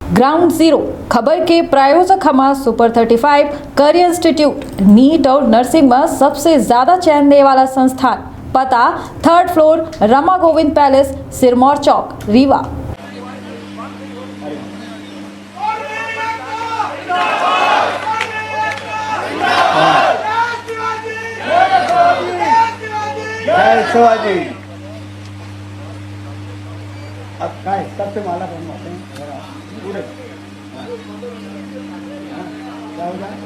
Ground zero खबर के प्रायोजक हमारा सुपर 35 करियर इंस्टीट्यूट नीट और नर्सिंग में सबसे ज्यादा चयन देने वाला संस्थान। पता 3rd floor Rama Govind palace, Sirmaur Chowk, Rewa. Shivaji अब काय सबसे माला बनवाते हैं पूरे क्या हो जाए।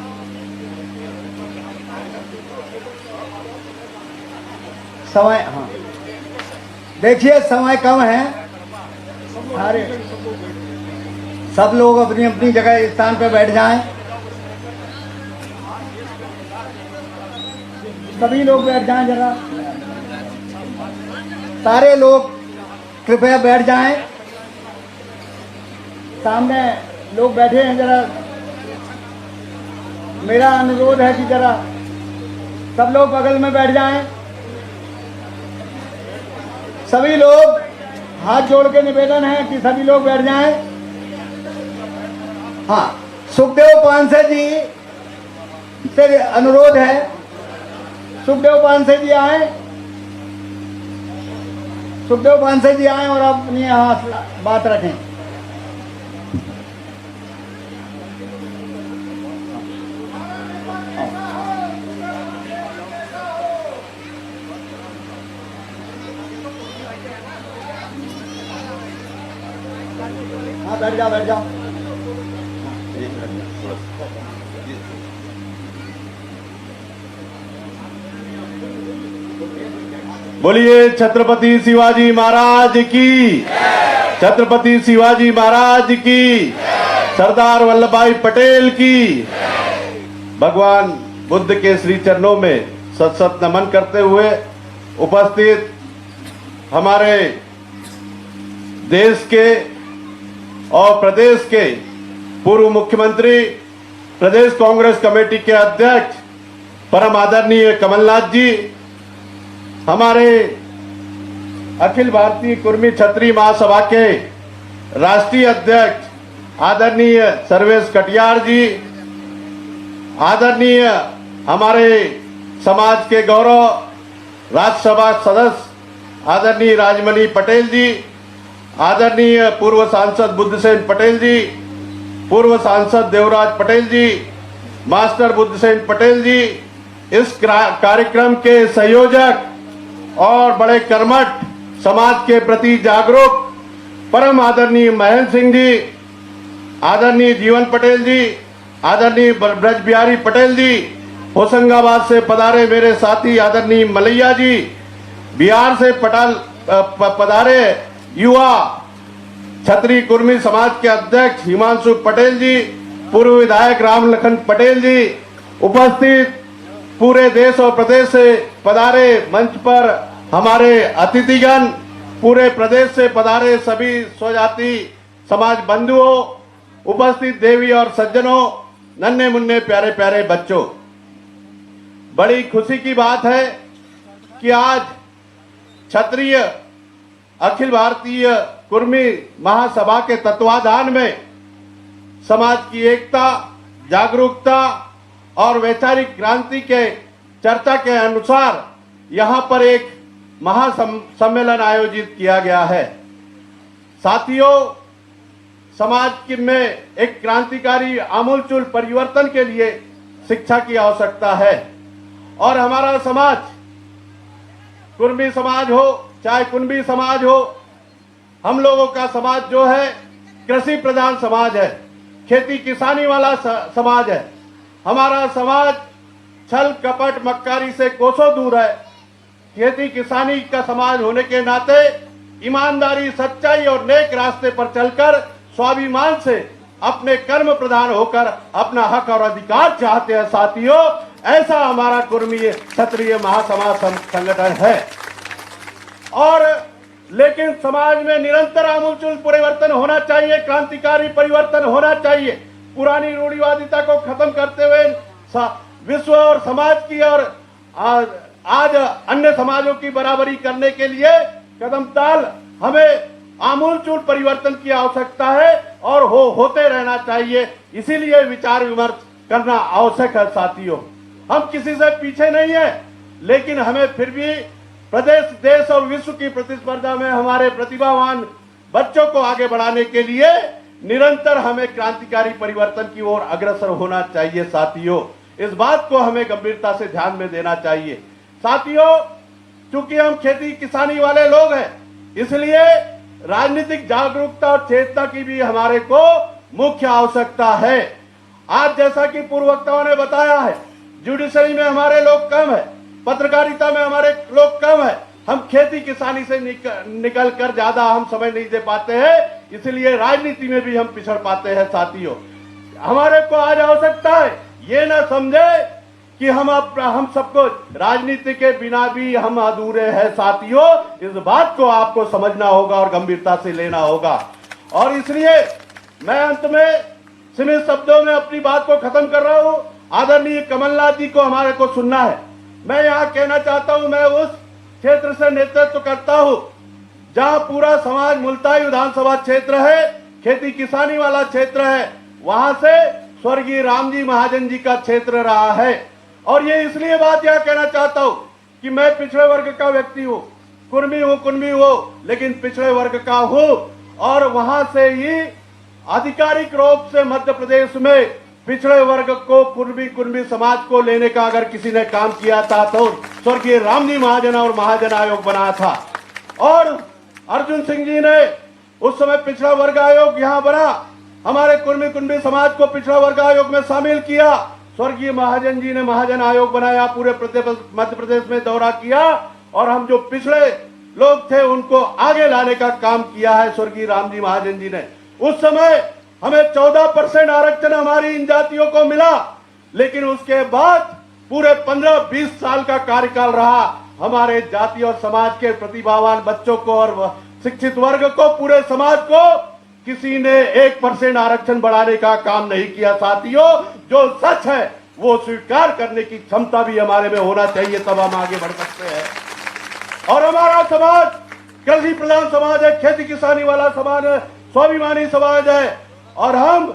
समय हाँ देखिए समय कम है, सारे सब लोग अपनी अपनी जगह स्थान पर बैठ जाएं। सभी लोग बैठ जाएं, जरा सारे लोग कृपया बैठ जाएं। सामने लोग बैठे हैं, जरा मेरा अनुरोध है कि जरा सब लोग बगल में बैठ जाएं। सभी लोग हाथ जोड़ के निवेदन है कि सभी लोग बैठ जाएं। हाँ, सुखदेव पानसे जी से अनुरोध है, सुखदेव पानसे जी आए, सुखदेव पानसे जी आए और अपनी यहाँ बात रखें। हाँ बैठ जाओ बैठ जाओ। बोलिए छत्रपति शिवाजी महाराज की, छत्रपति शिवाजी महाराज की, सरदार वल्लभ भाई पटेल की। भगवान बुद्ध के श्री चरणों में सत सत नमन करते हुए उपस्थित हमारे देश के और प्रदेश के पूर्व मुख्यमंत्री, प्रदेश कांग्रेस कमेटी के अध्यक्ष परम आदरणीय कमलनाथ जी, हमारे अखिल भारतीय कुर्मी क्षत्रिय महासभा के राष्ट्रीय अध्यक्ष आदरणीय सर्वेश कटियार जी, आदरणीय हमारे समाज के गौरव राज्यसभा सदस्य आदरणीय राजमणि पटेल जी, आदरणीय पूर्व सांसद बुद्धसेन पटेल जी, पूर्व सांसद देवराज पटेल जी, मास्टर बुद्धसेन पटेल जी, इस कार्यक्रम के संयोजक और बड़े कर्मठ समाज के प्रति जागरूक परम आदरणीय महेंद्र सिंह जी, आदरणीय जीवन पटेल जी, आदरणीय ब्रज बिहारी पटेल जी, होशंगाबाद से पधारे मेरे साथी आदरणीय मलैया जी, बिहार से पधारे युवा क्षत्रिय कुर्मी समाज के अध्यक्ष हिमांशु पटेल जी, पूर्व विधायक राम लखन पटेल जी, उपस्थित पूरे देश और प्रदेश से पधारे मंच पर हमारे अतिथिगण, पूरे प्रदेश से पधारे सभी स्वजाति समाज बंधुओं, उपस्थित देवी और सज्जनों, नन्हे मुन्ने प्यारे प्यारे बच्चों, बड़ी खुशी की बात है कि आज क्षत्रिय अखिल भारतीय कुर्मी महासभा के तत्वाधान में समाज की एकता, जागरूकता और वैचारिक क्रांति के चर्चा के अनुसार यहाँ पर एक महासम्मेलन आयोजित किया गया है। साथियों, समाज में एक क्रांतिकारी आमूलचूल परिवर्तन के लिए शिक्षा की आवश्यकता है और हमारा समाज, कुर्मी समाज हो चाहे कुंभी समाज हो, हम लोगों का समाज जो है कृषि प्रधान समाज है, खेती किसानी वाला समाज है। हमारा समाज छल कपट मक्कारी से कोसों दूर है। खेती किसानी का समाज होने के नाते ईमानदारी, सच्चाई और नेक रास्ते पर चलकर स्वाभिमान से अपने कर्म प्रधान होकर अपना हक और अधिकार चाहते हैं। साथियों, ऐसा हमारा कुर्मी क्षत्रिय महासमाज संगठन है। और लेकिन समाज में निरंतर आमूलचूल परिवर्तन होना चाहिए, क्रांतिकारी परिवर्तन होना चाहिए। पुरानी रूढ़िवादिता को खत्म करते हुए विश्व और समाज की और आज अन्य समाजों की बराबरी करने के लिए कदम ताल हमें आमूलचूल परिवर्तन की आवश्यकता है और होते रहना चाहिए। इसीलिए विचार विमर्श करना आवश्यक है साथियों। हम किसी से पीछे नहीं है, लेकिन हमें फिर भी प्रदेश, देश और विश्व की प्रतिस्पर्धा में हमारे प्रतिभावान बच्चों को आगे बढ़ाने के लिए निरंतर हमें क्रांतिकारी परिवर्तन की ओर अग्रसर होना चाहिए साथियों। इस बात को हमें गंभीरता से ध्यान में देना चाहिए साथियों। चूंकि हम खेती किसानी वाले लोग हैं, इसलिए राजनीतिक जागरूकता और चेतना की भी हमारे को मुख्य आवश्यकता है। आज जैसा कि पूर्व वक्ताओं ने बताया है, जुडिशरी में हमारे लोग कम है, पत्रकारिता में हमारे लोग कम है, हम खेती किसानी से निकल कर ज्यादा हम समय नहीं दे पाते हैं, इसलिए राजनीति में भी हम पिछड़ पाते हैं साथियों। हमारे को आज आवश्यकता है ये ना समझे कि हम सबको राजनीति के बिना भी हम अधूरे हैं साथियों। इस बात को आपको समझना होगा और गंभीरता से लेना होगा। और इसलिए मैं अंत में सीमित शब्दों में अपनी बात को खत्म कर रहा हूं। आदरणीय कमलनाथ जी को हमारे को सुनना है। मैं यहाँ कहना चाहता हूं, मैं उस क्षेत्र से नेतृत्व करता हूं जहां पूरा समाज मुल्ताई विधानसभा क्षेत्र है, खेती किसानी वाला क्षेत्र है, वहां से स्वर्गीय रामजी महाजन जी का क्षेत्र रहा है। और ये इसलिए बात यह कहना चाहता हूं कि मैं पिछड़े वर्ग का व्यक्ति हूं, कुर्मी हूं, लेकिन पिछड़े वर्ग का हूं। और वहां से ही आधिकारिक रूप से मध्य प्रदेश में पिछड़े वर्ग को, कुर्मी समाज को लेने का अगर किसी ने काम किया था तो स्वर्गीय रामजी महाजन और महाजन आयोग बना था। और अर्जुन सिंह जी ने उस समय पिछड़ा वर्ग आयोग यहाँ बना, हमारे कुर्मी समाज को पिछड़ा वर्ग आयोग में शामिल किया। स्वर्गीय महाजन जी ने महाजन आयोग बनाया, पूरे मध्य प्रदेश में दौरा किया और हम जो पिछड़े लोग थे उनको आगे लाने का काम किया है स्वर्गीय रामजी महाजन जी ने। उस समय हमें 14% आरक्षण हमारी इन जातियों को मिला, लेकिन उसके बाद पूरे 15-20 साल का कार्यकाल रहा। हमारे जाति और समाज के प्रतिभावान बच्चों को और शिक्षित वर्ग को, पूरे समाज को किसी ने 1% आरक्षण बढ़ाने का काम नहीं किया साथियों। जो सच है वो स्वीकार करने की क्षमता भी हमारे में होना चाहिए, तब हम आगे बढ़ सकते हैं। और हमारा समाज कृषि प्रधान समाज है, खेती किसानी वाला समाज है, स्वाभिमानी समाज है। और हम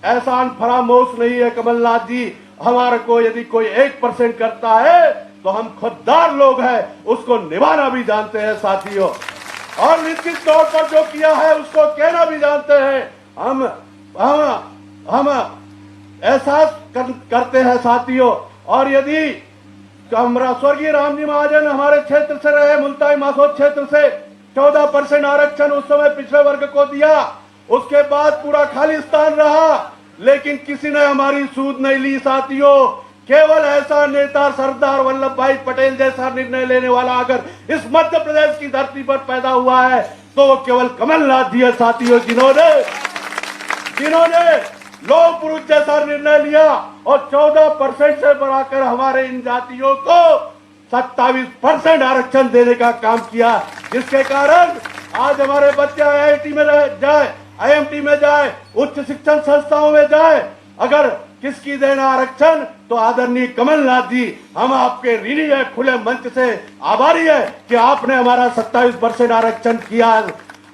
एहसान फरामोश नहीं है कमलनाथ जी। हमारे को यदि कोई 1% करता है तो हम खुददार लोग हैं, उसको निभाना भी जानते हैं साथियों। और निश्चित तौर पर जो किया है उसको कहना भी जानते हैं। हम एहसास करते हैं साथियों। और यदि हमारा स्वर्गीय रामजी महाजन हमारे क्षेत्र से रहे, मुल्ताई मासोद क्षेत्र से 14% आरक्षण उस समय पिछड़े वर्ग को दिया, उसके बाद पूरा खालिस्तान रहा, लेकिन किसी ने हमारी सूद नहीं ली साथियों। केवल ऐसा नेता सरदार वल्लभ भाई पटेल जैसा निर्णय लेने वाला अगर इस मध्य प्रदेश की धरती पर पैदा हुआ है तो वो केवल कमलनाथ जी है साथियों, जिन्होंने लोह पुरुष जैसा निर्णय लिया और 14% से बढ़ाकर हमारे इन जातियों को 27% आरक्षण देने का काम किया, जिसके कारण आज हमारे बच्चे IIT में जाए, IMT में जाए, उच्च शिक्षण संस्थाओं में जाए। अगर किसकी देना आरक्षण तो आदरणीय कमलनाथ जी, हम आपके ऋणी है, खुले मंच से आभारी है कि आपने हमारा 27% आरक्षण किया।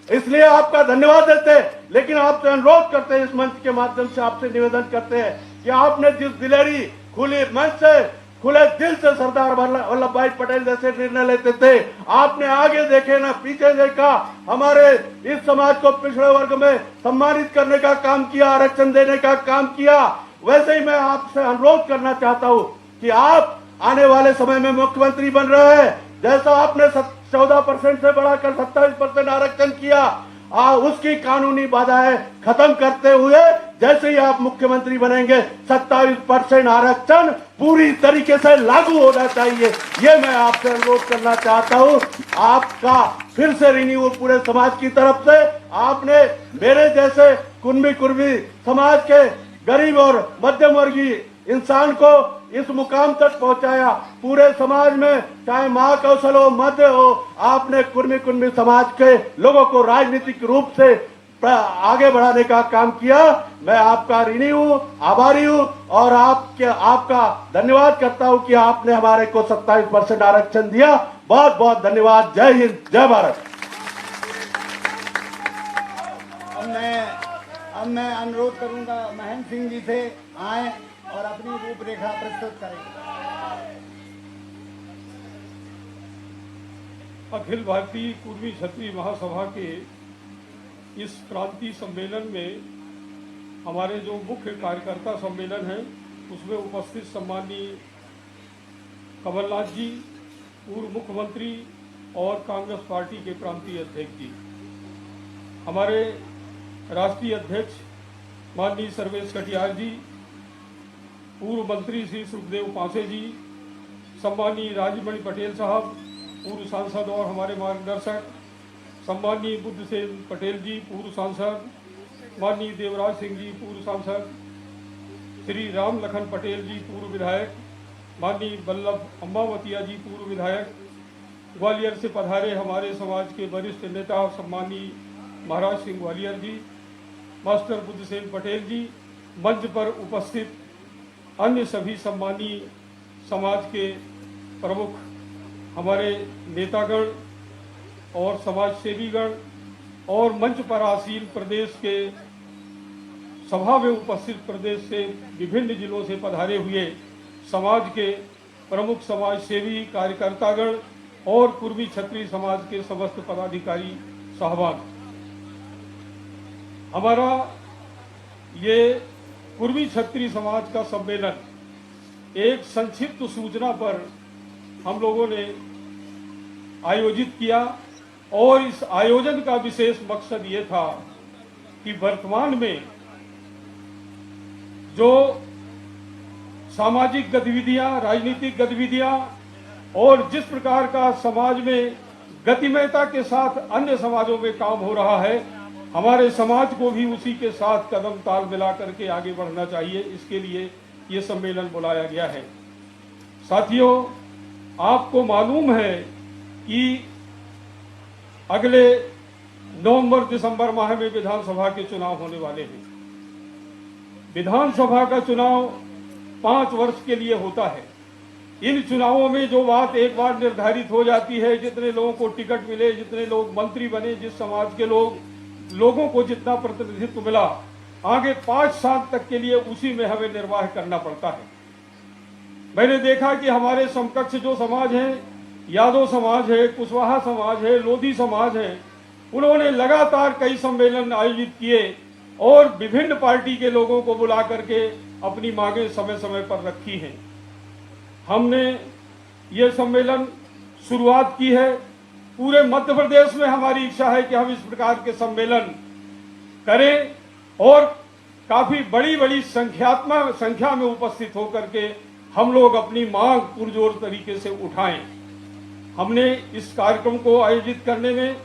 इसलिए आपका धन्यवाद देते हैं, लेकिन आपसे अनुरोध करते हैं, इस मंच के माध्यम से आपसे निवेदन करते हैं कि आपने जिस दिलेरी, खुले मंच से, खुले दिल से सरदार वल्लभ भाई पटेल जैसे निर्णय लेते थे, आपने आगे देखे ना पीछे देखा, हमारे इस समाज को पिछड़े वर्ग में सम्मानित करने का काम किया, आरक्षण देने का काम किया। वैसे ही मैं आपसे अनुरोध करना चाहता हूं कि आप आने वाले समय में मुख्यमंत्री बन रहे हैं, जैसा आपने 14% से बढ़ाकर 27% आरक्षण किया, उसकी कानूनी बाधाएं खत्म करते हुए जैसे ही आप मुख्यमंत्री बनेंगे 27% आरक्षण पूरी तरीके से लागू होना चाहिए। ये मैं आपसे अनुरोध करना चाहता हूं। आपका फिर से रिन्यू पूरे समाज की तरफ से, आपने मेरे जैसे कुर्मी समाज के गरीब और मध्यम वर्गीय इंसान को इस मुकाम तक पहुंचाया। पूरे समाज में चाहे महाकौशल हो, मध्य हो, आपने कुर्मी समाज के लोगों को राजनीतिक रूप से आगे बढ़ाने का काम किया। मैं आपका ऋणी हूं, आभारी हूं और आपका धन्यवाद करता हूं कि आपने हमारे को 27% आरक्षण दिया। बहुत बहुत धन्यवाद। जय हिंद, जय भारत। अब मैं अनुरोध करूंगा महेंद्र सिंह जी से आए और अपनी रूपरेखा प्रस्तुत करें। अखिल भारतीय कुर्मी क्षत्रिय महासभा के इस क्रांति सम्मेलन में हमारे जो मुख्य कार्यकर्ता सम्मेलन है उसमें उपस्थित सम्माननीय कमलनाथ जी, पूर्व मुख्यमंत्री और कांग्रेस पार्टी के प्रांतीय अध्यक्ष जी, हमारे राष्ट्रीय अध्यक्ष माननीय सर्वेश कटियार जी, पूर्व मंत्री श्री सुखदेव पांसे जी, सम्माननीय राजमणि पटेल साहब, पूर्व सांसद और हमारे मार्गदर्शक, सम्माननीय बुद्धसेन पटेल जी, पूर्व सांसद, माननीय देवराज सिंह जी, पूर्व सांसद, श्री राम लखन पटेल जी, पूर्व विधायक, माननीय बल्लभ अम्बावतिया जी, पूर्व विधायक, ग्वालियर से पधारे हमारे समाज के वरिष्ठ नेता सम्माननीय महाराज सिंह ग्वालियर जी, मास्टर बुद्धसेन पटेल जी, मंच पर उपस्थित अन्य सभी सम्मानीय समाज के प्रमुख हमारे नेतागण और समाज सेवीगण और मंच पर आसीन प्रदेश के सभा में उपस्थित प्रदेश से विभिन्न जिलों से पधारे हुए समाज के प्रमुख समाज सेवी कार्यकर्तागण और कुर्मी क्षत्रिय समाज के समस्त पदाधिकारी साहबान, हमारा ये कुर्मी क्षत्रिय समाज का सम्मेलन एक संक्षिप्त सूचना पर हम लोगों ने आयोजित किया और इस आयोजन का विशेष मकसद ये था कि वर्तमान में जो सामाजिक गतिविधियां, राजनीतिक गतिविधियां और जिस प्रकार का समाज में गतिमयता के साथ अन्य समाजों में काम हो रहा है, हमारे समाज को भी उसी के साथ कदम ताल मिला करके आगे बढ़ना चाहिए। इसके लिए ये सम्मेलन बुलाया गया है। साथियों, आपको मालूम है कि अगले नवंबर-दिसंबर माह में विधानसभा के चुनाव होने वाले हैं। विधानसभा का चुनाव 5 वर्ष के लिए होता है। इन चुनावों में जो बात एक बार निर्धारित हो जाती है, जितने लोगों को टिकट मिले, जितने लोग मंत्री बने, जिस समाज के लोगों को जितना प्रतिनिधित्व मिला, आगे 5 साल तक के लिए उसी में हमें निर्वाह करना पड़ता है। मैंने देखा कि हमारे समकक्ष जो समाज हैं, यादव समाज है, कुशवाहा समाज है, लोधी समाज है, उन्होंने लगातार कई सम्मेलन आयोजित किए और विभिन्न पार्टी के लोगों को बुला करके अपनी मांगें समय समय पर रखी हैं। हमने ये सम्मेलन शुरुआत की है। पूरे मध्य प्रदेश में हमारी इच्छा है कि हम इस प्रकार के सम्मेलन करें और काफी बड़ी संख्या में उपस्थित होकर के हम लोग अपनी मांग पुरजोर तरीके से उठाएं। हमने इस कार्यक्रम को आयोजित करने में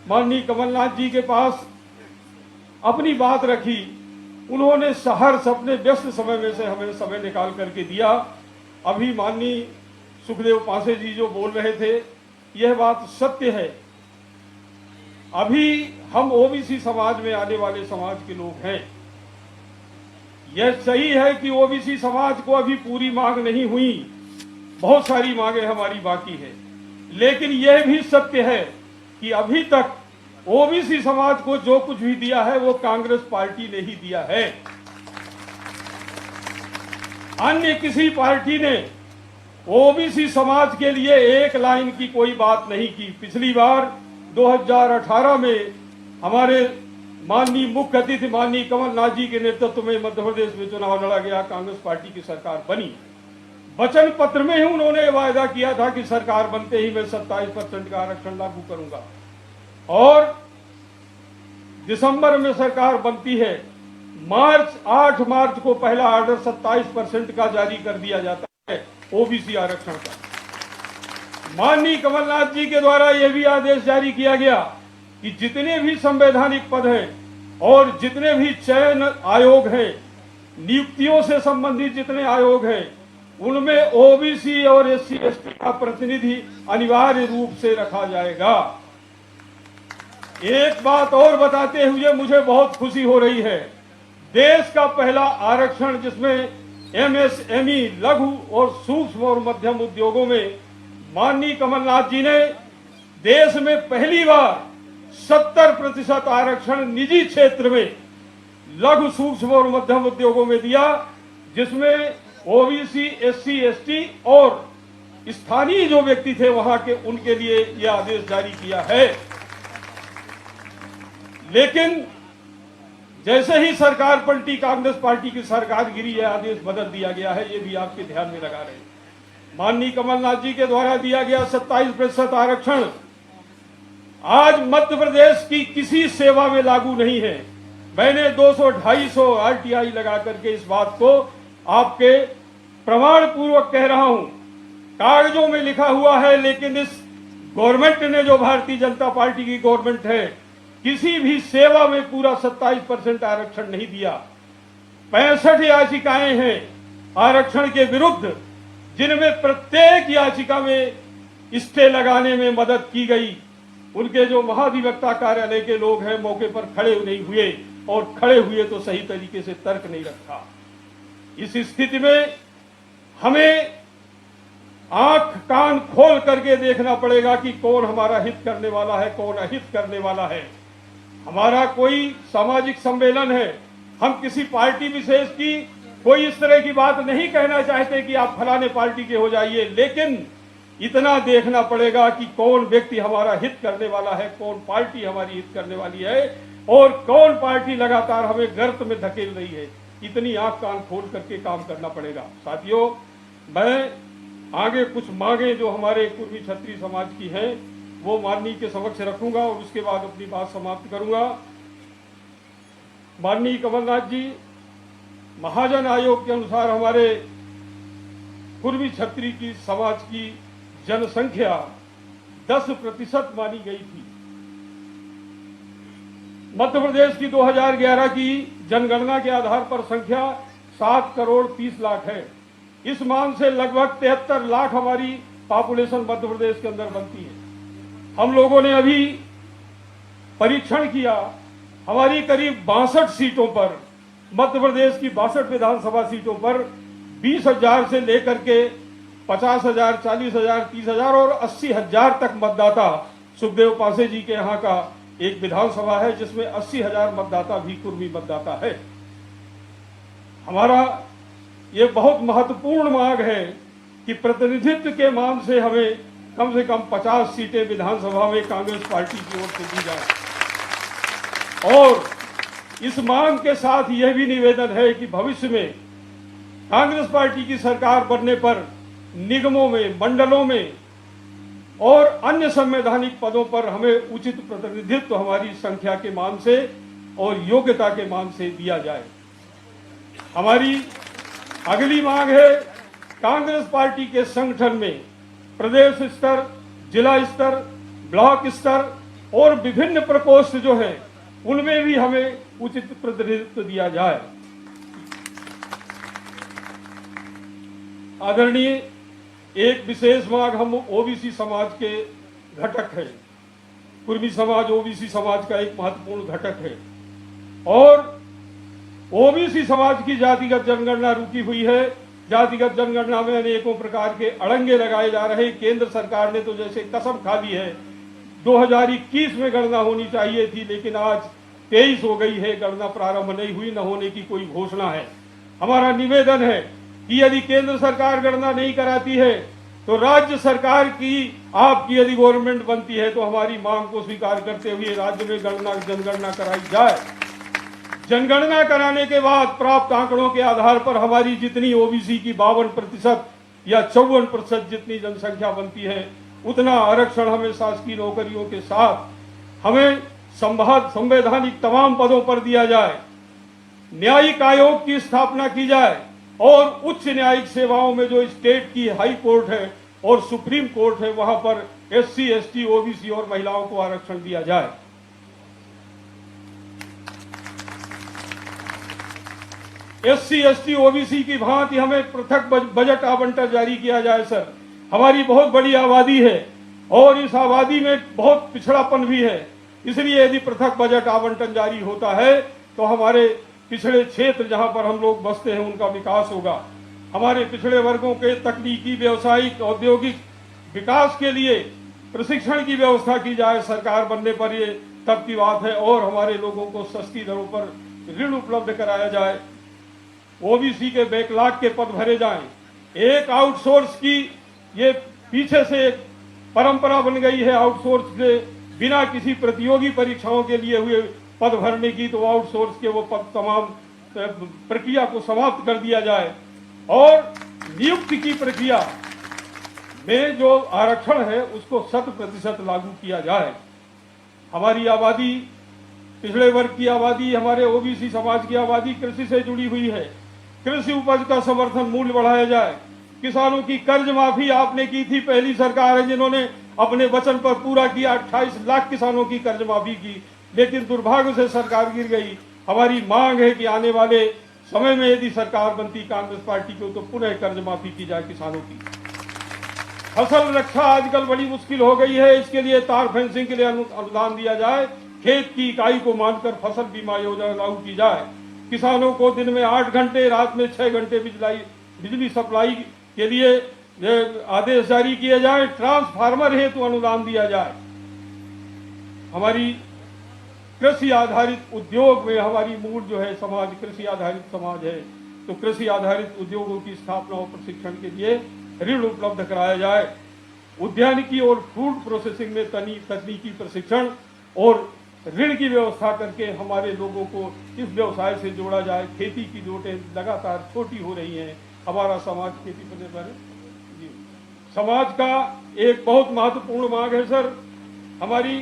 माननीय कमलनाथ जी के पास अपनी बात रखी। उन्होंने सहर्ष अपने व्यस्त समय में से हमें समय निकाल करके दिया। अभी माननीय सुखदेव पांसे जी जो बोल रहे थे, यह बात सत्य है। अभी हम ओबीसी समाज में आने वाले समाज के लोग हैं। यह सही है कि ओबीसी समाज को अभी पूरी मांग नहीं हुई, बहुत सारी मांगे हमारी बाकी है, लेकिन यह भी सत्य है कि अभी तक ओबीसी समाज को जो कुछ भी दिया है वो कांग्रेस पार्टी ने ही दिया है। अन्य किसी पार्टी ने ओबीसी समाज के लिए एक लाइन की कोई बात नहीं की। पिछली बार 2018 में हमारे माननीय मुख्य अतिथि माननीय कमलनाथ जी के नेतृत्व में मध्य प्रदेश में चुनाव लड़ा गया, कांग्रेस पार्टी की सरकार बनी। वचन पत्र में ही उन्होंने वायदा किया था कि सरकार बनते ही मैं 27% का आरक्षण लागू करूंगा और दिसंबर में सरकार बनती है। 8 मार्च को पहला ऑर्डर 27% का जारी कर दिया जाता है ओबीसी आरक्षण का। माननीय कमलनाथ जी के द्वारा यह भी आदेश जारी किया गया कि जितने भी संवैधानिक पद हैं और जितने भी चयन आयोग हैं, नियुक्तियों से संबंधित जितने आयोग हैं, उनमें ओबीसी और एससी एसटी का प्रतिनिधि अनिवार्य रूप से रखा जाएगा। एक बात और बताते हुए मुझे बहुत खुशी हो रही है। देश का पहला आरक्षण जिसमें एमएसएमई, लघु और सूक्ष्म और मध्यम उद्योगों में माननीय कमलनाथ जी ने देश में पहली बार 70% आरक्षण निजी क्षेत्र में लघु सूक्ष्म और मध्यम उद्योगों में दिया, जिसमें ओबीसी, एससी, एसटी और स्थानीय जो व्यक्ति थे वहां के, उनके लिए यह आदेश जारी किया है। लेकिन जैसे ही सरकार पलटी, कांग्रेस पार्टी की सरकार गिरी, यह आदेश बदल दिया गया है। ये भी आपके ध्यान में लगा रहे हैं। माननीय कमलनाथ जी के द्वारा दिया गया 27% आरक्षण आज मध्य प्रदेश की किसी सेवा में लागू नहीं है। मैंने 200-250 आरटीआई लगा करके इस बात को आपके प्रमाण पूर्वक कह रहा हूं। कागजों में लिखा हुआ है, लेकिन इस गवर्नमेंट ने, जो भारतीय जनता पार्टी की गवर्नमेंट है, किसी भी सेवा में पूरा 27% आरक्षण नहीं दिया। 65 याचिकाएं हैं आरक्षण के विरुद्ध, जिनमें प्रत्येक याचिका में स्टे लगाने में मदद की गई। उनके जो महाधिवक्ता कार्यालय के लोग हैं मौके पर खड़े नहीं हुए, और खड़े हुए तो सही तरीके से तर्क नहीं रखा। इस स्थिति में हमें आंख कान खोल करके देखना पड़ेगा कि कौन हमारा हित करने वाला है, कौन अहित करने वाला है। हमारा कोई सामाजिक सम्मेलन है, हम किसी पार्टी विशेष की कोई इस तरह की बात नहीं कहना चाहते कि आप फलाने पार्टी के हो जाइए, लेकिन इतना देखना पड़ेगा कि कौन व्यक्ति हमारा हित करने वाला है, कौन पार्टी हमारी हित करने वाली है, और कौन पार्टी लगातार हमें गर्त में धकेल रही है। इतनी आंख कान खोल करके काम करना पड़ेगा। साथियों, मैं आगे कुछ मांगे जो हमारे कुर्मी क्षत्रिय समाज की हैं, वो माननीय के समक्ष रखूंगा और उसके बाद अपनी बात समाप्त करूंगा। माननीय कमलनाथ जी, महाजन आयोग के अनुसार हमारे कुर्मी क्षत्रिय की समाज की जनसंख्या 10% मानी गई थी। मध्य प्रदेश की 2011 की जनगणना के आधार पर संख्या 7 करोड़ 30 लाख है। इस मान से लगभग 73 लाख हमारी पॉपुलेशन मध्य प्रदेश के अंदर बनती है। हम लोगों ने अभी परीक्षण किया, हमारी करीब 62 सीटों पर, मध्य प्रदेश की 62 विधानसभा सीटों पर 20,000 से लेकर के 50,000, 40,000, 30,000 और 80,000 तक मतदाता सुखदेव पासे जी के यहाँ का एक विधानसभा है, जिसमें 80,000 मतदाता भी कुर्मी मतदाता है। हमारा ये बहुत महत्वपूर्ण मांग है कि प्रतिनिधित्व के मान से हमें कम से कम 50 सीटें विधानसभा में कांग्रेस पार्टी की ओर से दी जाए। और इस मांग के साथ यह भी निवेदन है कि भविष्य में कांग्रेस पार्टी की सरकार बनने पर निगमों में, मंडलों में और अन्य संवैधानिक पदों पर हमें उचित प्रतिनिधित्व हमारी संख्या के मान से और योग्यता के मान से दिया जाए। हमारी अगली मांग है, कांग्रेस पार्टी के संगठन में प्रदेश स्तर, जिला स्तर, ब्लॉक स्तर और विभिन्न प्रकोष्ठ जो है, उनमें भी हमें उचित प्रतिनिधित्व दिया जाए। आदरणीय, एक विशेष मांग हम ओबीसी समाज के घटक है। कुर्मी समाज ओबीसी समाज का एक महत्वपूर्ण घटक है और ओबीसी समाज की जातिगत जनगणना रुकी हुई है। जातिगत जनगणना में अनेकों प्रकार के अड़ंगे लगाए जा रहे। केंद्र सरकार ने तो जैसे कसम खा ली है 2021 में गणना होनी चाहिए थी, लेकिन आज 23 हो गई है, गणना प्रारंभ नहीं हुई, न होने की कोई घोषणा है। हमारा निवेदन है कि यदि केंद्र सरकार गणना नहीं कराती है तो राज्य सरकार की, आपकी यदि गवर्नमेंट बनती है तो हमारी मांग को स्वीकार करते हुए राज्य में जनगणना कराई जाए। जनगणना कराने के बाद प्राप्त आंकड़ों के आधार पर हमारी जितनी ओबीसी की 52% या 54% जितनी जनसंख्या बनती है, उतना आरक्षण हमें शासकीय नौकरियों के साथ हमें संवैधानिक तमाम पदों पर दिया जाए। न्यायिक आयोग की स्थापना की जाए और उच्च न्यायिक सेवाओं में जो स्टेट की हाई कोर्ट है और सुप्रीम कोर्ट है, वहां पर एससी, एसटी, ओबीसी और महिलाओं को आरक्षण दिया जाए। एससी, एसटी, ओबीसी की भांति हमें पृथक बजट आवंटन जारी किया जाए। सर, हमारी बहुत बड़ी आबादी है और इस आबादी में बहुत पिछड़ापन भी है, इसलिए यदि पृथक बजट आवंटन जारी होता है तो हमारे पिछड़े क्षेत्र जहां पर हम लोग बसते हैं उनका विकास होगा। हमारे पिछड़े वर्गों के तकनीकी, व्यावसायिक, औद्योगिक विकास के लिए प्रशिक्षण की व्यवस्था की जाए। सरकार बनने पर ये तब की बात है। और हमारे लोगों को सस्ती दरों पर ऋण उपलब्ध कराया जाए, ओबीसी के बैकलॉग के पद भरे जाएं। एक आउटसोर्स की ये पीछे से एक परंपरा बन गई है, आउटसोर्स से बिना किसी प्रतियोगी परीक्षाओं के लिए हुए पद भरने की, तो आउटसोर्स के वो पद तमाम प्रक्रिया को समाप्त कर दिया जाए और नियुक्ति की प्रक्रिया में जो आरक्षण है उसको 100% लागू किया जाए। हमारी आबादी, पिछड़े वर्ग की आबादी, हमारे ओबीसी समाज की आबादी कृषि से जुड़ी हुई है। कृषि उपज का समर्थन मूल्य बढ़ाया जाए। किसानों की कर्ज माफी आपने की थी, पहली सरकार है जिन्होंने अपने वचन पर पूरा किया। 28 लाख किसानों की कर्ज माफी की, लेकिन दुर्भाग्य से सरकार गिर गई। हमारी मांग है कि आने वाले समय में यदि सरकार बनती कांग्रेस पार्टी को, तो पुनः कर्ज माफी की जाए किसानों की। फसल रक्षा आजकल बड़ी मुश्किल हो गई है, इसके लिए तार फेंसिंग के लिए अनुदान दिया जाए। खेत की इकाई को मानकर फसल बीमा योजना लागू की जाए। किसानों को दिन में 8 घंटे, रात में 6 घंटे बिजली सप्लाई के लिए आदेश जारी किए जाए। ट्रांसफार्मर हेतु अनुदान दिया जाए। हमारी कृषि आधारित उद्योग में, हमारी मूल जो है समाज कृषि आधारित समाज है, तो कृषि आधारित उद्योगों की स्थापना और प्रशिक्षण के लिए ऋण उपलब्ध कराया जाए। उद्यानिकी और फूड प्रोसेसिंग में तकनीकी प्रशिक्षण और ऋण की व्यवस्था करके हमारे लोगों को इस व्यवसाय से जोड़ा जाए। खेती की जोटें लगातार छोटी हो रही हैं। हमारा समाज खेती पर निर्भर है। समाज का एक बहुत महत्वपूर्ण मांग है सर हमारी,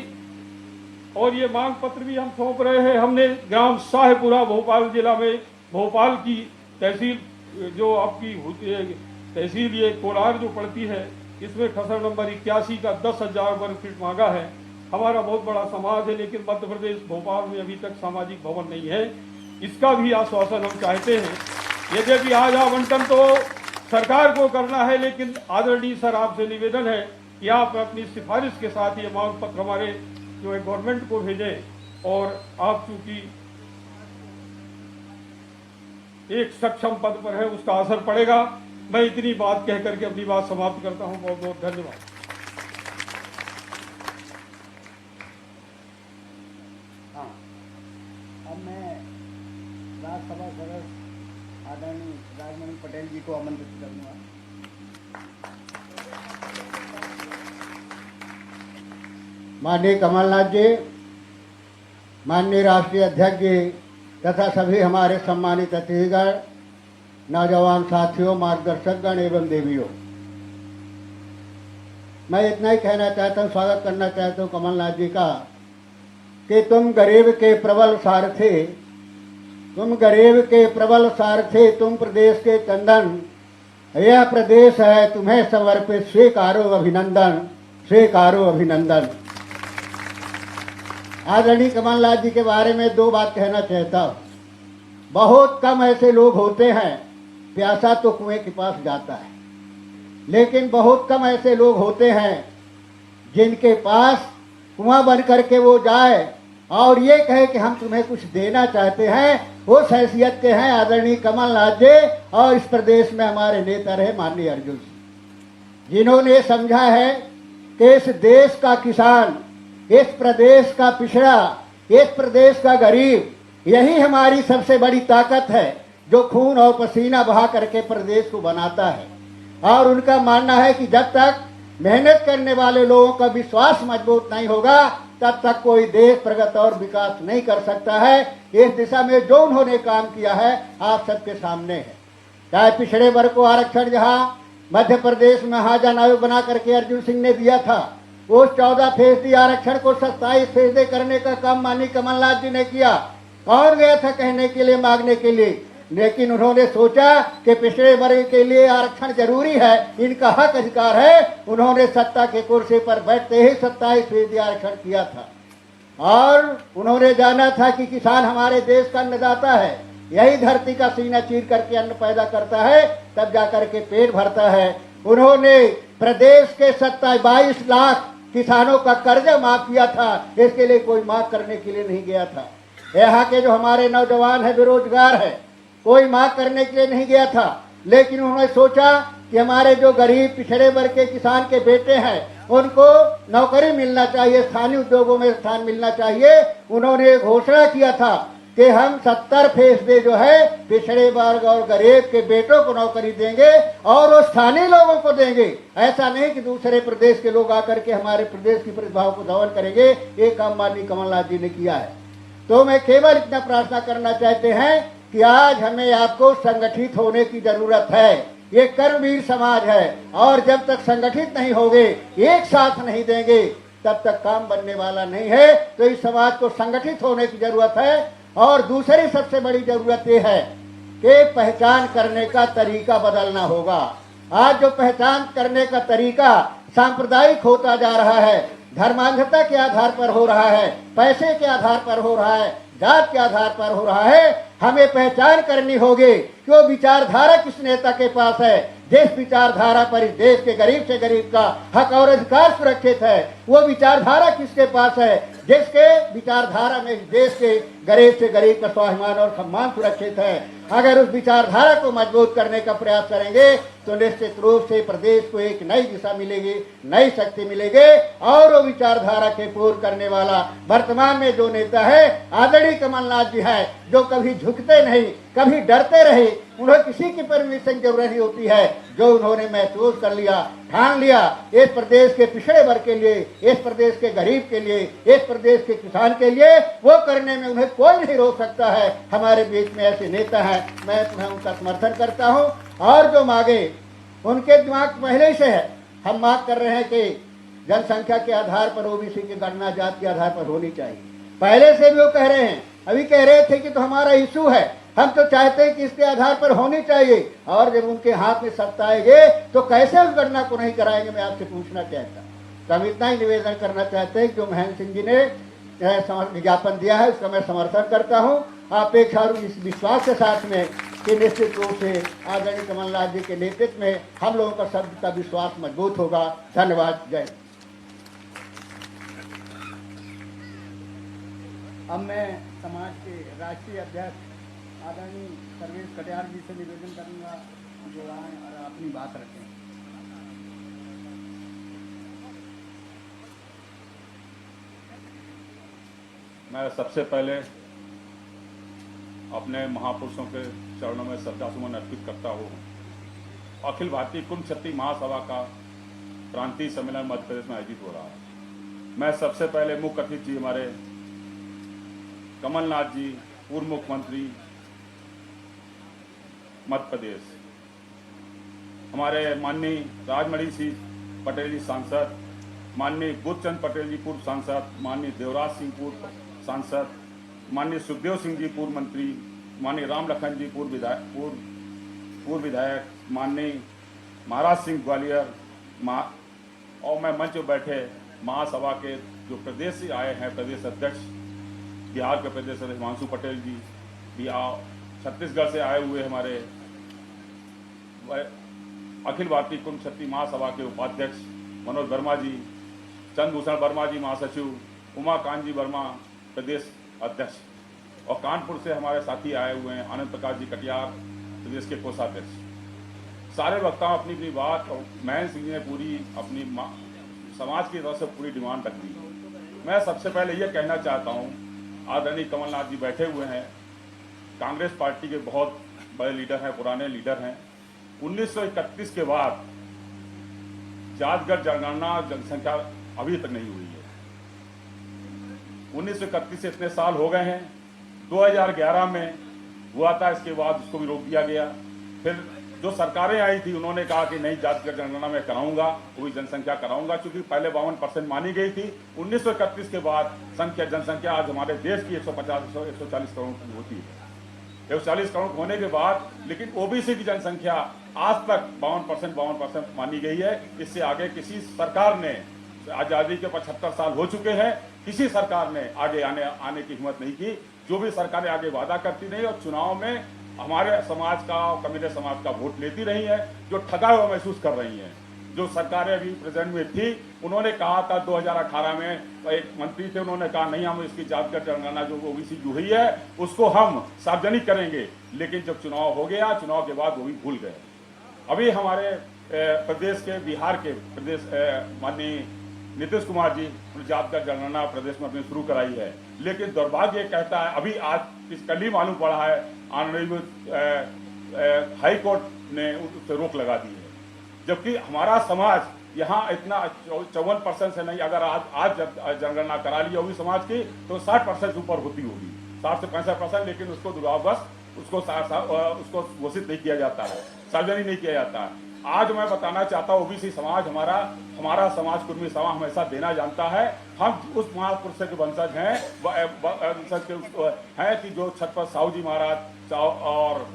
और ये मांग पत्र भी हम सौंप रहे हैं। हमने ग्राम शाहपुरा भोपाल जिला में, भोपाल की तहसील जो आपकी तहसील ये कोलार जो पड़ती है, इसमें खसर नंबर 81 का 10,000 वर्ग फीट मांगा है। हमारा बहुत बड़ा समाज है, लेकिन मध्य प्रदेश भोपाल में अभी तक सामाजिक भवन नहीं है। इसका भी आश्वासन हम चाहते हैं। यद्यपि आज आवंटन तो सरकार को करना है, लेकिन आदरणीय सर आपसे निवेदन है कि आप अपनी सिफारिश के साथ ये मांग पत्र हमारे जो है गवर्नमेंट को भेजें। और आप चूंकि एक सक्षम पद पर है, उसका असर पड़ेगा। मैं इतनी बात कह करके अपनी बात समाप्त करता हूं। बहुत बहुत धन्यवाद। हाँ, अब मैं राज्यसभा सदस्य आदरणीय राजमणि पटेल जी को आमंत्रित करूंगा। माननीय कमलनाथ जी, माननीय राष्ट्रीय अध्यक्ष जी तथा सभी हमारे सम्मानित अतिथिगण, नौजवान साथियों, मार्गदर्शकगण एवं देवियों, मैं इतना ही कहना चाहता हूँ, स्वागत करना चाहता हूँ कमलनाथ जी का कि तुम गरीब के प्रबल सारथी, तुम गरीब के प्रबल सारथी, तुम प्रदेश के चंदन, यह प्रदेश है तुम्हें समर्पित, स्वीकारो अभिनंदन, स्वीकारो अभिनंदन। आदरणीय कमलनाथ जी के बारे में 2 बात कहना चाहता हूँ। बहुत कम ऐसे लोग होते हैं, प्यासा तो कुएं के पास जाता है, लेकिन बहुत कम ऐसे लोग होते हैं जिनके पास कुआं बन करके वो जाए और ये कहे कि हम तुम्हें कुछ देना चाहते हैं। वो हैसियत के हैं आदरणीय कमलनाथ जी। और इस प्रदेश में हमारे नेता रहे माननीय अर्जुन सिंह, जिन्होंने समझा है कि इस देश का किसान, इस प्रदेश का पिछड़ा, इस प्रदेश का गरीब, यही हमारी सबसे बड़ी ताकत है, जो खून और पसीना बहा करके प्रदेश को बनाता है। और उनका मानना है कि जब तक मेहनत करने वाले लोगों का विश्वास मजबूत नहीं होगा, तब तक कोई देश प्रगति और विकास नहीं कर सकता है। इस दिशा में जो उन्होंने काम किया है आप सबके सामने है। चाहे पिछड़े वर्ग को आरक्षण जहाँ मध्य प्रदेश में महाजन आयोग बना करके अर्जुन सिंह ने दिया था, वो 14% आरक्षण को 27% करने का काम माननीय कमलनाथ जी ने किया। कौन गया था कहने के लिए, मांगने के लिए, लेकिन उन्होंने सोचा कि पिछड़े वर्ग के लिए आरक्षण जरूरी है, इनका हक अधिकार है। उन्होंने सत्ता के कुर्सी पर बैठते ही 27% आरक्षण किया था। और उन्होंने जाना था कि किसान हमारे देश का अन्नदाता है, यही धरती का सीना चीर करके अन्न पैदा करता है, तब जाकर के पेट भरता है। उन्होंने प्रदेश के 22 लाख किसानों का कर्जा माफ किया था, इसके लिए कोई माफ करने के लिए नहीं गया था। यहाँ के जो हमारे नौजवान है, बेरोजगार है, कोई माफ करने के लिए नहीं गया था, लेकिन उन्होंने सोचा कि हमारे जो गरीब पिछड़े वर्ग के किसान के बेटे हैं, उनको नौकरी मिलना चाहिए, स्थानीय उद्योगों में स्थान मिलना चाहिए। उन्होंने घोषणा किया था कि हम 70% जो है पिछड़े वर्ग और गरीब के बेटों को नौकरी देंगे और वो स्थानीय लोगों को देंगे। ऐसा नहीं कि दूसरे प्रदेश के लोग आकर के हमारे प्रदेश की प्रतिभाओं को धवल करेंगे। ये काम माननीय कमलनाथ जी ने किया है। तो मैं केवल इतना प्रार्थना करना चाहते हैं कि आज हमें आपको संगठित होने की जरूरत है। ये कर्मवीर समाज है और जब तक संगठित नहीं होंगे, एक साथ नहीं देंगे, तब तक काम बनने वाला नहीं है। तो इस समाज को संगठित होने की जरूरत है। और दूसरी सबसे बड़ी जरूरत यह है कि पहचान करने का तरीका बदलना होगा। आज जो पहचान करने का तरीका सांप्रदायिक होता जा रहा है, धर्मांधता के आधार पर हो रहा है, पैसे के आधार पर हो रहा है, जात के आधार पर हो रहा है। हमें पहचान करनी होगी कि वो विचारधारा किस नेता के पास है। जिस विचारधारा पर इस देश के गरीब से गरीब का हक और अधिकार सुरक्षित है, वो विचारधारा किसके पास है। जिसके विचारधारा में इस देश के गरीब से गरीब का स्वाभिमान और सम्मान सुरक्षित है। अगर उस विचारधारा को मजबूत करने का प्रयास करेंगे तो निश्चित रूप से प्रदेश को एक नई दिशा मिलेगी, नई शक्ति मिलेगी। और वो विचारधारा के पूर्ण करने वाला वर्तमान में जो नेता है आदरणीय कमलनाथ जी है, जो कभी झुकते नहीं, कभी डरते रहे। उन्हें किसी की परमिशन की जरूरत नहीं होती है। जो उन्होंने महसूस कर लिया, ठान लिया, इस प्रदेश के पिछड़े वर्ग के लिए, इस प्रदेश के गरीब के लिए, इस प्रदेश के किसान के लिए, वो करने में उन्हें कोई नहीं रोक सकता है। हमारे बीच में ऐसे नेता हैं, मैं तुम्हें उनका समर्थन करता हूँ। और जो मांगे उनके दिमाग पहले से है। हम मांग कर रहे हैं कि जनसंख्या के आधार पर ओबीसी की गणना जात के आधार पर होनी चाहिए। पहले से भी वो कह रहे हैं, अभी कह रहे थे कि तो हमारा इशू है, हम तो चाहते हैं कि इसके आधार पर होनी चाहिए। और जब उनके हाथ में सत्ता आएगी तो कैसे उस गणना को नहीं कराएंगे, मैं आपसे पूछना चाहता हूँ। तो हम इतना ही निवेदन करना चाहते हैं कि जो महेंद्र सिंह जी ने विज्ञापन दिया है उसका मैं समर्थन करता हूँ। अपेक्षा और इस विश्वास के साथ में कि निश्चित रूप से आदरणीय कमलनाथ जी के नेतृत्व में हम लोगों का शब्द का विश्वास मजबूत होगा। धन्यवाद। जय। अब मैं समाज के राष्ट्रीय अध्यक्ष आदरणीय सर्वेश कटियार जी से निवेदन करूंगा जो आए और अपनी बात रखें। मैं सबसे पहले अपने महापुरुषों के चरणों में श्रद्धासुमन अर्पित करता हूँ। अखिल भारतीय कुंभ क्षत्रिय महासभा का प्रांतीय सम्मेलन मध्य प्रदेश में आयोजित हो रहा है। मैं सबसे पहले मुख्य अतिथि हमारे कमलनाथ जी, पूर्व मुख्यमंत्री मध्य प्रदेश, हमारे माननीय राजमणि सिंह पटेल जी सांसद, माननीय बुद्धचंद पटेल जी पूर्व सांसद, माननीय देवराज सिंह पूर्व सांसद, माननीय सुखदेव सिंह जी पूर्व मंत्री, माननीय राम लखन जी पूर्व विधायक, माननीय महाराज सिंह ग्वालियर, और मैं मंच पर बैठे महासभा के जो प्रदेश से आए हैं, प्रदेश अध्यक्ष बिहार के प्रदेश अध्यक्ष हिमांशु पटेल जी, बिहार छत्तीसगढ़ से आए हुए हमारे अखिल भारतीय कुंभ क्षत्रिय महासभा के उपाध्यक्ष मनोज वर्मा जी, चंद्रभूषण वर्मा जी महासचिव, उमाकांत जी वर्मा प्रदेश अध्यक्ष, और कानपुर से हमारे साथी आए हुए हैं आनंद प्रकाश जी कटियार प्रदेश के कोषाध्यक्ष। सारे वक्ताओं अपनी अपनी बात और महेंद्र सिंह ने पूरी अपनी समाज की तरफ से पूरी डिमांड रख दी। मैं सबसे पहले ये कहना चाहता हूँ, आदरणीय कमलनाथ जी बैठे हुए हैं, कांग्रेस पार्टी के बहुत बड़े लीडर हैं, पुराने लीडर हैं। 1931 के बाद जातगत जनगणना जनसंख्या अभी तक नहीं हुई है। 1931 से इतने साल हो गए हैं। 2011 में हुआ था, इसके बाद उसको भी रोक दिया गया। फिर जो सरकारें आई थी उन्होंने कहा कि नहीं, जातगत जनगणना मैं कराऊंगा, वो भी जनसंख्या कराऊंगा, क्योंकि पहले 52% मानी गई थी। 1931 के बाद जनसंख्या आज हमारे देश की 140 करोड़ की होती है। 140 करोड़ होने के बाद लेकिन ओबीसी की जनसंख्या आज तक 52% मानी गई है। इससे आगे किसी सरकार ने, आज़ादी के 75 साल हो चुके हैं, किसी सरकार ने आगे आने की हिम्मत नहीं की। जो भी सरकारें आगे वादा करती रही और चुनाव में हमारे समाज का और कम्युनिस्ट समाज का वोट लेती रही है, जो ठगा हुआ महसूस कर रही हैं। जो सरकारें अभी प्रेजेंट में थी, उन्होंने कहा था 2018 में एक मंत्री थे, उन्होंने कहा नहीं, हम इसकी जातगत जनगणना जो ओबीसी जो हुई है उसको हम सार्वजनिक करेंगे। लेकिन जब चुनाव हो गया, चुनाव के बाद वो भी भूल गए। अभी हमारे प्रदेश के, बिहार के प्रदेश माननीय नीतीश कुमार जी जातगत जनगणना प्रदेश में अपनी शुरू कराई है, लेकिन दुर्भाग्य ये कहता है, अभी आज इस कल ही मालूम पड़ा है, ऑनरेबल हाई कोर्ट ने उससे रोक लगा दी है, जबकि हमारा समाज यहाँ इतना 54% से नहीं, अगर आज जनगणना करा ली होगी समाज की तो 60% से ऊपर होती होगी, 60 से 65%, लेकिन उसको दुर्भाग्यवश उसको घोषित नहीं किया जाता है, सार्वजनिक नहीं किया जाता है। आज मैं बताना चाहता हूँ, ओबीसी समाज हमारा समाज कुर्मी समाज हमेशा देना जानता है। हम उस महापुरुष के वंशज हैं, वंशज के हैं कि जो छत्रपति साहू जी महाराज और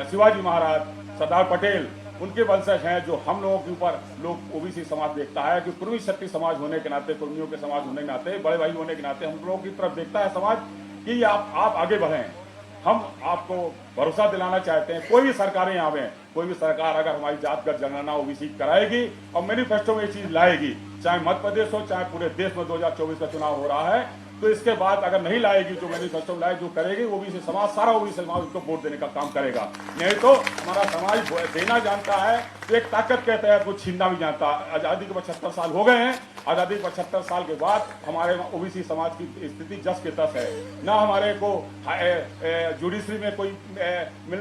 शिवाजी महाराज, सरदार पटेल, उनके वंशज हैं, जो हम लोगों के ऊपर लोग ओबीसी समाज देखता है कि कुर्मी क्षत्रिय समाज होने के नाते, कुर्मियों के समाज होने के नाते, बड़े भाई होने के नाते हम लोगों की तरफ देखता है समाज कि आप आगे बढ़ें। हम आपको भरोसा दिलाना चाहते हैं, कोई भी सरकारें आवे, कोई भी सरकार अगर हमारी जातगत जनगणना ओबीसी कराएगी और मैनिफेस्टो में ये चीज लाएगी, चाहे मध्य प्रदेश हो चाहे पूरे देश में 2024 का चुनाव हो रहा है, तो इसके बाद अगर नहीं लाएगी, जो मैनिफेस्टो लाए जो करेगी, ओबीसी समाज, सारा ओबीसी समाज उसको वोट देने का काम करेगा। नहीं तो हमारा समाज देना जानता है, तो एक ताकत के तहत वो छीनना भी जानता है। आज़ादी के 75 साल हो गए हैं, आज़ादी के 75 साल के बाद हमारे ओबीसी समाज की स्थिति जस के तस है। ना हमारे को जुडिशरी में कोई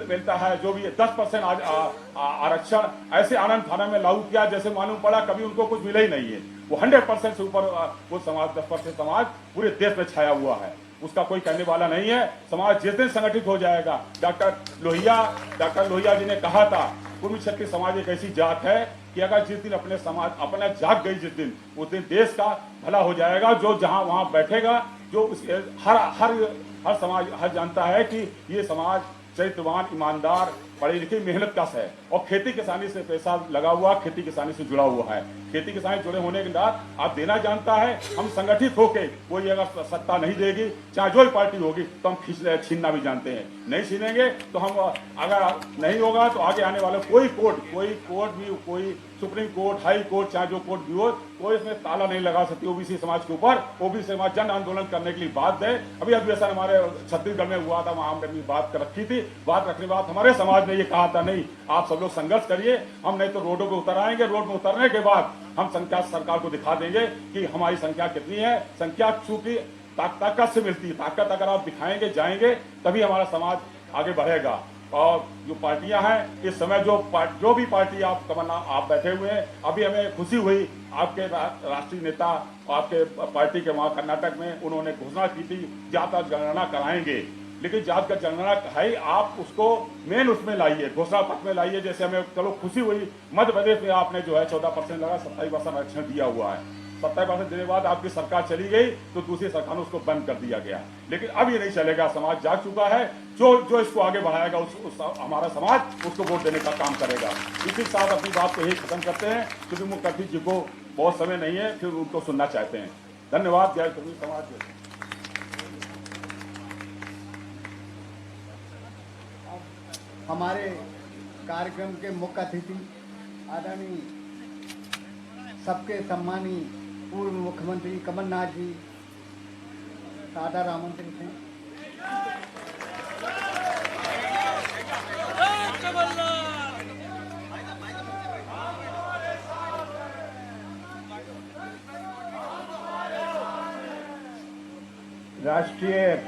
मिलता है, जो भी 10% आरक्षण ऐसे आनंद फानन में लागू किया, जैसे मालूम पड़ा कभी उनको कुछ मिला ही नहीं है। वो 100% से ऊपर वो समाज, 10% समाज पूरे देश में छाया हुआ है, उसका कोई कहने वाला नहीं है। समाज जिस दिन संगठित हो जाएगा, डॉक्टर लोहिया जी ने कहा था, कुर्मी क्षत्रिय समाज एक ऐसी जात है कि अगर जिस दिन अपना जाग गई, जिस दिन, उस दिन देश का भला हो जाएगा। जो जहां वहां बैठेगा, जो हर समाज हर जानता है कि ये समाज चरित्रवान, ईमानदार, पढ़े लिखे, मेहनत कश है और खेती किसानी से पैसा लगा हुआ, खेती किसानी से जुड़ा हुआ है। खेती किसानी जुड़े होने के बाद आप देना जानता है। हम संगठित होके, कोई अगर सत्ता नहीं देगी, चाहे जो भी पार्टी होगी, तो हम छीनना भी जानते हैं। नहीं छीनेंगे तो हम, अगर नहीं होगा तो आगे आने वाले कोई कोर्ट भी, कोई सुप्रीम कोर्ट, हाई कोर्ट, चाहे जो कोर्ट भी हो, कोई इसमें ताला नहीं लगा सकती ओबीसी समाज के ऊपर। ओबीसी समाज जन आंदोलन करने के लिए बात है। अभी अधिवेशन हमारे छत्तीसगढ़ में हुआ था, वहां हमने बात रखी थी। बात रखने के बाद हमारे समाज ने ये कहा था, नहीं आप सब लोग संघर्ष करिए, हम नहीं तो रोडों पे उतर आएंगे। रोड में उतरने के बाद हम संख्या सरकार को दिखा देंगे कि हमारी संख्या कितनी है। संख्या चूंकि ताकत से मिलती है, ताकत अगर आप दिखाएंगे, जाएंगे, तभी हमारा समाज आगे बढ़ेगा। और जो पार्टियां हैं इस समय, जो भी पार्टी आप बैठे हुए हैं, अभी हमें खुशी हुई, आपके राष्ट्रीय नेता आपके पार्टी के वहां कर्नाटक में उन्होंने घोषणा की थी जातगत जनगणना कराएंगे। लेकिन जातगत जनगणना है, आप उसको मेन उसमें लाइए, घोषणा पत्र में लाइए। जैसे हमें चलो खुशी हुई, मध्य प्रदेश में आपने जो है 14% लगा, 27% आरक्षण दिया हुआ है। 27% देने के बाद आपकी सरकार चली गई तो दूसरी सरकार ने उसको बंद कर दिया गया। लेकिन अब ये नहीं चलेगा, समाज जाग चुका है। जो इसको आगे बढ़ाएगा, हमारा समाज उसको वोट देने का काम करेगा। इसी के साथ अपनी बात को यही खत्म करते हैं, क्योंकि मुख्यमंत्री जी को बहुत समय नहीं है, फिर उनको सुनना चाहते हैं। धन्यवाद। जय कुर्मी समाज। हमारे कार्यक्रम के मुख्य अतिथि आदरणीय सबके सम्मानी पूर्व मुख्यमंत्री कमलनाथ जी सादर आमंत्रित हैं। राष्ट्रीय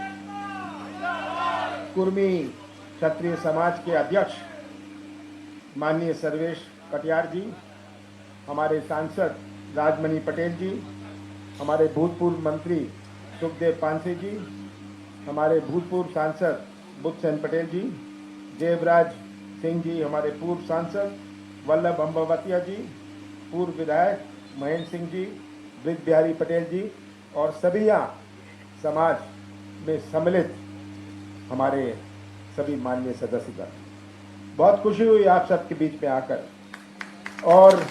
कुर्मी क्षत्रिय समाज के अध्यक्ष माननीय सर्वेश कटियार जी, हमारे सांसद राजमणि पटेल जी, हमारे भूतपूर्व मंत्री सुखदेव पांसे जी, हमारे भूतपूर्व सांसद बुद्धसेन पटेल जी, देवराज सिंह जी, हमारे पूर्व सांसद वल्लभ अम्बावतिया जी, पूर्व विधायक महेंद्र सिंह जी, ब्रिज बिहारी पटेल जी और सभी यहाँ समाज में सम्मिलित हमारे सभी माननीय सदस्यगण, बहुत खुशी हुई आप सबके बीच में आकर। और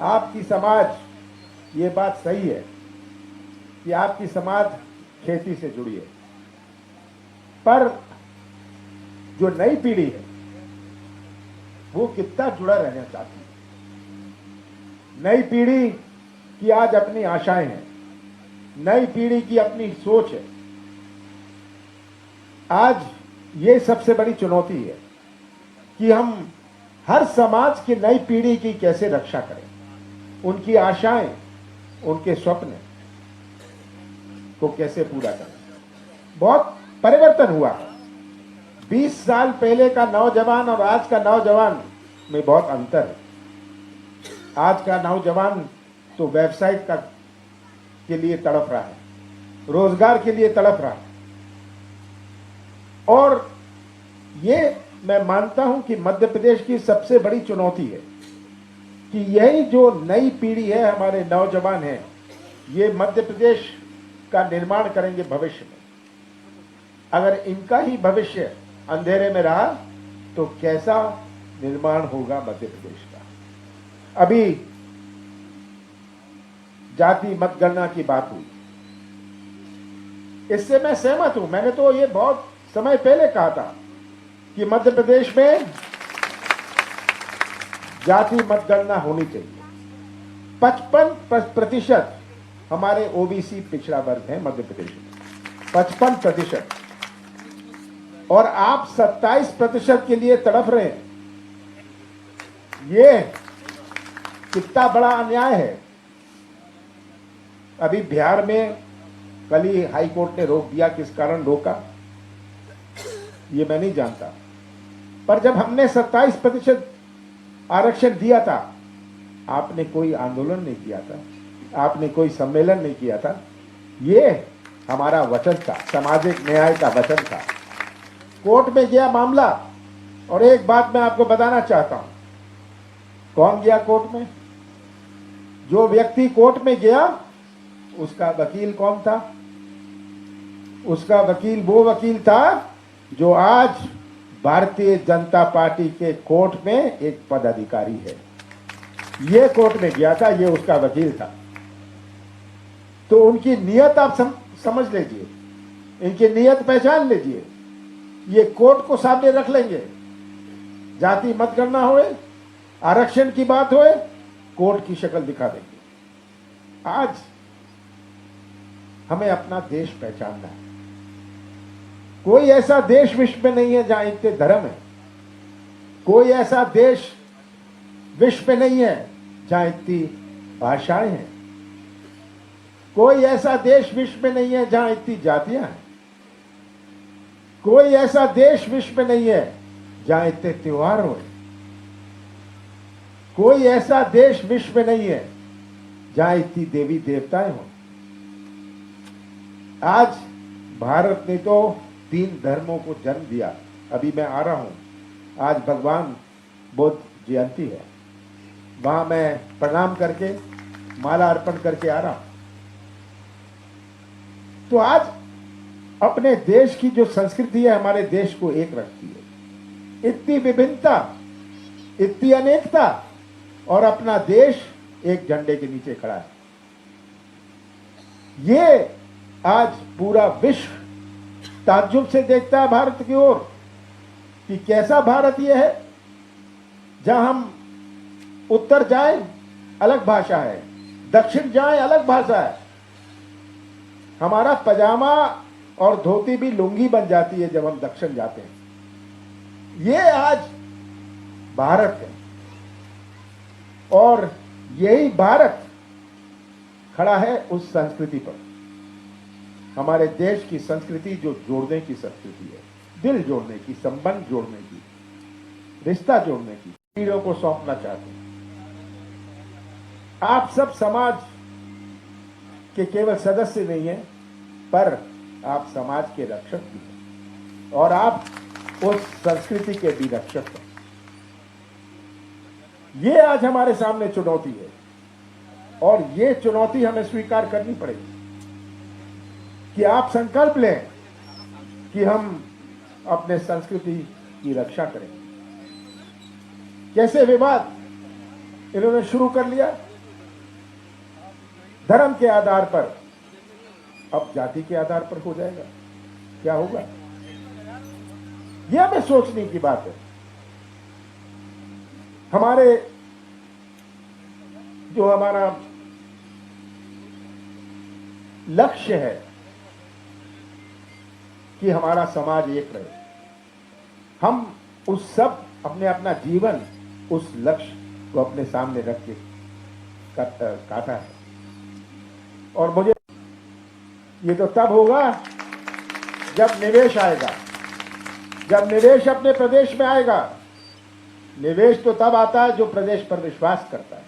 आपकी समाज, ये बात सही है कि आपकी समाज खेती से जुड़ी है, पर जो नई पीढ़ी है वो कितना जुड़ा रहना चाहती है। नई पीढ़ी की आज अपनी आशाएं हैं, नई पीढ़ी की अपनी सोच है। आज ये सबसे बड़ी चुनौती है कि हम हर समाज की नई पीढ़ी की कैसे रक्षा करें। उनकी आशाएं, उनके स्वप्न को कैसे पूरा करें। बहुत परिवर्तन हुआ है। 20 साल पहले का नौजवान और आज का नौजवान में बहुत अंतर है। आज का नौजवान तो व्यवसाय के लिए तड़प रहा है, रोजगार के लिए तड़प रहा है। और ये मैं मानता हूं कि मध्य प्रदेश की सबसे बड़ी चुनौती है कि यही जो नई पीढ़ी है, हमारे नौजवान हैं, ये मध्य प्रदेश का निर्माण करेंगे भविष्य में। अगर इनका ही भविष्य अंधेरे में रहा तो कैसा निर्माण होगा मध्य प्रदेश का। अभी जाति मतगणना की बात हुई, इससे मैं सहमत हूं। मैंने तो ये बहुत समय पहले कहा था कि मध्य प्रदेश में जाति मतगणना होनी चाहिए। 55% हमारे ओबीसी पिछड़ा वर्ग है मध्य प्रदेश में, 55%। और आप 27% के लिए तड़प रहे हैं। ये कितना बड़ा अन्याय है। अभी बिहार में कल ही हाई कोर्ट ने रोक दिया। किस कारण रोका ये मैं नहीं जानता, पर जब हमने 27% आरक्षण दिया था, आपने कोई आंदोलन नहीं किया था, आपने कोई सम्मेलन नहीं किया था। ये हमारा वचन था, सामाजिक न्याय का वचन था। कोर्ट में गया मामला, और एक बात मैं आपको बताना चाहता हूं। कौन गया कोर्ट में? जो व्यक्ति कोर्ट में गया उसका वकील कौन था? उसका वकील वो वकील था जो आज भारतीय जनता पार्टी के कोर्ट में एक पदाधिकारी है। ये कोर्ट में गया था, ये उसका वकील था। तो उनकी नियत आप समझ लीजिए, इनकी नियत पहचान लीजिए। ये कोर्ट को सामने रख लेंगे, जाति मतगणना होए, आरक्षण की बात होए, कोर्ट की शक्ल दिखा देंगे। आज हमें अपना देश पहचानना है। कोई ऐसा देश विश्व में नहीं है जहां इतने धर्म है। कोई ऐसा देश विश्व में नहीं है जहां इतनी भाषाएं हैं। कोई ऐसा देश विश्व में नहीं है जहां इतनी जातियां हैं। कोई ऐसा देश विश्व में नहीं है जहां इतने त्योहार हो। कोई ऐसा देश विश्व में नहीं है जहां इतनी देवी देवताएं हो। आज भारत ने तो 3 धर्मों को जन्म दिया। अभी मैं आ रहा हूं, आज भगवान बुद्ध जयंती है, वहां मैं प्रणाम करके माला अर्पण करके आ रहा हूं। तो आज अपने देश की जो संस्कृति है हमारे देश को एक रखती है। इतनी विभिन्नता, इतनी अनेकता, और अपना देश एक झंडे के नीचे खड़ा है। ये आज पूरा विश्व ताज्जुब से देखता है भारत की ओर कि कैसा भारत ये है जहां हम उत्तर जाए अलग भाषा है, दक्षिण जाए अलग भाषा है। हमारा पजामा और धोती भी लुंगी बन जाती है जब हम दक्षिण जाते हैं। ये आज भारत है, और यही भारत खड़ा है उस संस्कृति पर। हमारे देश की संस्कृति जो जोड़ने की संस्कृति है, दिल जोड़ने की, संबंध जोड़ने की, रिश्ता जोड़ने की, पीढ़ियों को सौंपना चाहते हैं। आप सब समाज के केवल सदस्य नहीं हैं, पर आप समाज के रक्षक भी हैं, और आप उस संस्कृति के भी रक्षक हैं। ये आज हमारे सामने चुनौती है, और ये चुनौती हमें स्वीकार करनी पड़ेगी कि आप संकल्प लें कि हम अपने संस्कृति की रक्षा करें। कैसे विवाद इन्होंने शुरू कर लिया धर्म के आधार पर, अब जाति के आधार पर हो जाएगा। क्या होगा? यह हमें सोचने की बात है। हमारे जो हमारा लक्ष्य है कि हमारा समाज एक रहे, हम उस सब अपने अपना जीवन उस लक्ष्य को अपने सामने रख के काटा है। और मुझे ये तो तब होगा जब निवेश आएगा, जब निवेश अपने प्रदेश में आएगा। निवेश तो तब आता है जो प्रदेश पर विश्वास करता है,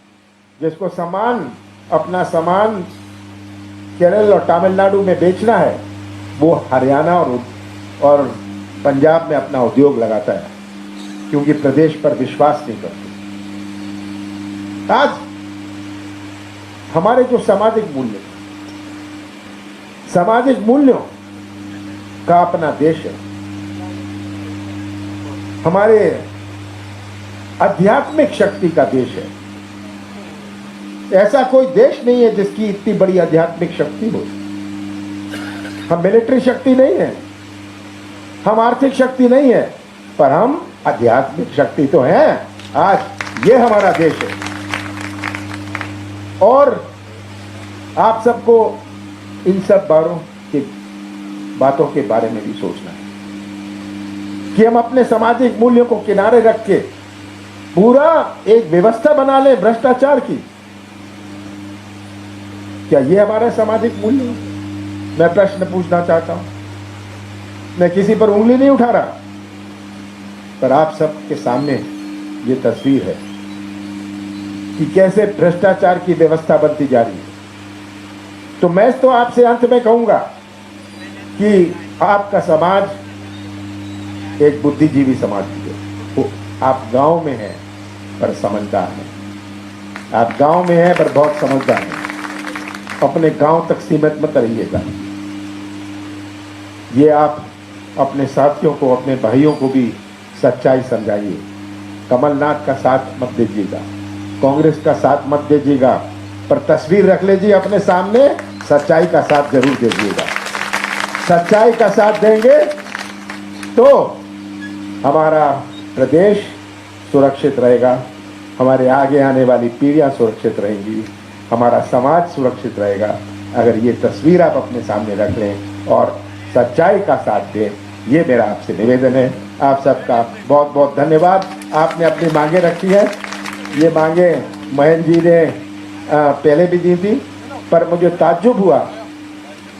जिसको अपना सामान केरल और तमिलनाडु में बेचना है, वो हरियाणा और पंजाब में अपना उद्योग लगाता है, क्योंकि प्रदेश पर विश्वास नहीं करते। आज हमारे जो सामाजिक मूल्यों का अपना देश है, हमारे आध्यात्मिक शक्ति का देश है। ऐसा कोई देश नहीं है जिसकी इतनी बड़ी आध्यात्मिक शक्ति हो। हम मिलिट्री शक्ति नहीं है, हम आर्थिक शक्ति नहीं है, पर हम आध्यात्मिक शक्ति तो हैं। आज ये हमारा देश है। और आप सबको इन सब बातों के बारे में भी सोचना है कि हम अपने सामाजिक मूल्यों को किनारे रख के पूरा एक व्यवस्था बना लें भ्रष्टाचार की। क्या ये हमारा सामाजिक मूल्य है? मैं प्रश्न पूछना चाहता हूं। मैं किसी पर उंगली नहीं उठा रहा, पर आप सबके सामने ये तस्वीर है कि कैसे भ्रष्टाचार की व्यवस्था बनती जा रही है। तो मैं तो आपसे अंत में कहूंगा कि आपका समाज एक बुद्धिजीवी समाज है। तो आप गांव में हैं पर समझदार हैं, आप गांव में हैं पर बहुत समझदार हैं। अपने गांव तक सीमित मत रहिएगा। ये आप अपने साथियों को, अपने भाइयों को भी सच्चाई समझाइए। कमलनाथ का साथ मत दीजिएगा, कांग्रेस का साथ मत दीजिएगा, पर तस्वीर रख लीजिए अपने सामने, सच्चाई का साथ जरूर दीजिएगा। सच्चाई का साथ देंगे तो हमारा प्रदेश सुरक्षित रहेगा, हमारे आगे आने वाली पीढ़ियां सुरक्षित रहेंगी, हमारा समाज सुरक्षित रहेगा। अगर ये तस्वीर आप अपने सामने रख लें और सच्चाई का साथ दें, ये मेरा आपसे निवेदन है। आप सबका बहुत बहुत धन्यवाद। आपने अपनी मांगे रखी है। ये मांगे महेंद्र जी ने पहले भी दी थी, पर मुझे ताज्जुब हुआ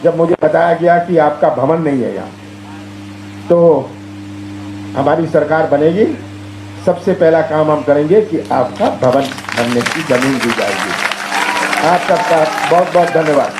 जब मुझे बताया गया कि आपका भवन नहीं है यहाँ। तो हमारी सरकार बनेगी, सबसे पहला काम हम करेंगे कि आपका भवन बनने की जमीन दी जाएगी। आप सबका बहुत बहुत धन्यवाद।